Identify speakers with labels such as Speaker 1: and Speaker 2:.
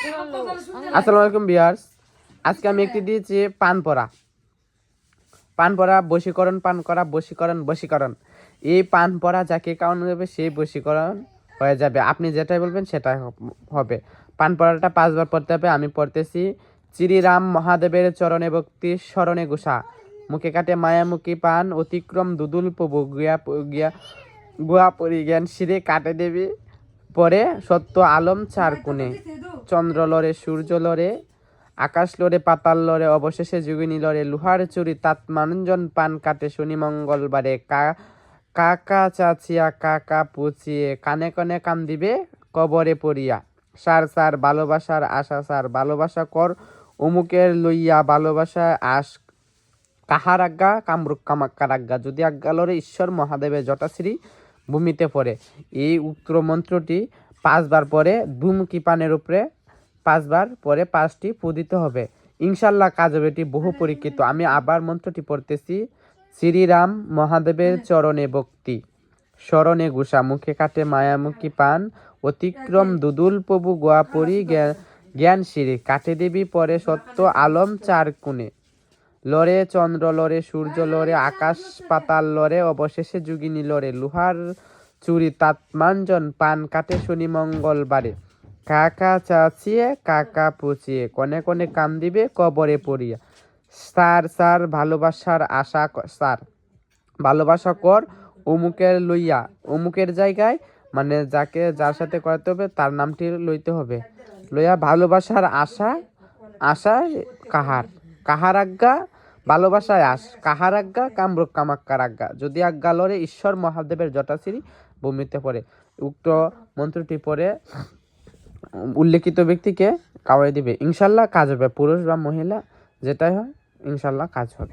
Speaker 1: আসসালামু আলাইকুম ভিউয়ার্স, আজকে আমি একটি দিয়েছি পান পড়া বশীকরণ, পান করা বশীকরণ। এই পান পড়া যাকে কারণ যাবে সেই বশীকরণ হয়ে যাবে। আপনি যেটাই বলবেন সেটাই হবে। পান পড়াটা 5 বার পড়তে হবে। আমি পড়তেছি। শ্রীরাম মহাদেবের চরণে ভক্তি, স্মরণে ঘোষা, মুখে কাটে মায়ামুখী পান, অতিক্রম দুদুল প্রভু, গুয়া পরিজ্ঞান শিরে কাটে দেবী পরে সত্য আলম চার কোণে, চন্দ্র লরে সূর্য লরে, আকাশ লরে পাতাল লরে, অবশেষে যোগিনী লরে, লোহার চুরি তাত মানুষজন পান কাটে শনি মঙ্গলবারে, কাকা চাচিয়া কাকা পুচিয়ে, কানে কানে কাম দিবে কবরে পড়িয়া, সার সার ভালোবাসার আশা, সার ভালোবাসা কর অমুকের লইয়া, ভালোবাসা আশ কাহার আজ্ঞা কামরূপ কামাক্কার আজ্ঞা, যদি আজ্ঞা লরে ঈশ্বর মহাদেবের জটাশ্রী ভূমিতে পড়ে। এই উক্ত মন্ত্রটি 5 বার পরে দুমুখী পানের উপরে 5 বার পরে 5টি ফু দিতে হবে। ইনশাল্লাহ কাজ হবে, এটি বহু পরীক্ষিত। আমি আবার মন্ত্রটি পড়তেছি। শ্রীরাম মহাদেবের চরণে ভক্তি, স্মরণে ঘোষা, মুখে কাটে মায়ামুখী পান, অতিক্রম দুদুল প্রভু, গোয়াপুরী জ্ঞান শিরে কাটে দেবী পরে সত্য আলম চার কোণে, লরে চন্দ্র লরে সূর্য লরে, আকাশ পাতাল লরে, অবশেষে যোগিনী লরে, লোহার চুরি তাৎমাঞ্জন পান কাটে শনি মঙ্গলবারে, কাকা চাচিয়ে কাকা পুচিয়ে, কনে কনে কাম দিবে কবরে পড়িয়া, সার সার ভালোবাসার আশা, সার ভালোবাসা কর অমুকের লইয়া, অমুকের জায়গায় মানে যার সাথে করাতে হবে তার নামটি লইতে হবে, লইয়া ভালোবাসার আশা কাহার আজ্ঞা, ভালোবাসায় আস কাহার আজ্ঞা কামরূপ কামাক্কার আজ্ঞা, যদি আজ্ঞা লরে ঈশ্বর মহাদেবের জটাশ্রী ভূমিতে পড়ে। উক্ত মন্ত্রটি পড়ে উল্লেখিত ব্যক্তিকে কাওয়াই দিবে। ইনশাল্লাহ কাজ হবে, পুরুষ বা মহিলা যেটাই হয় ইনশাল্লাহ কাজ হবে।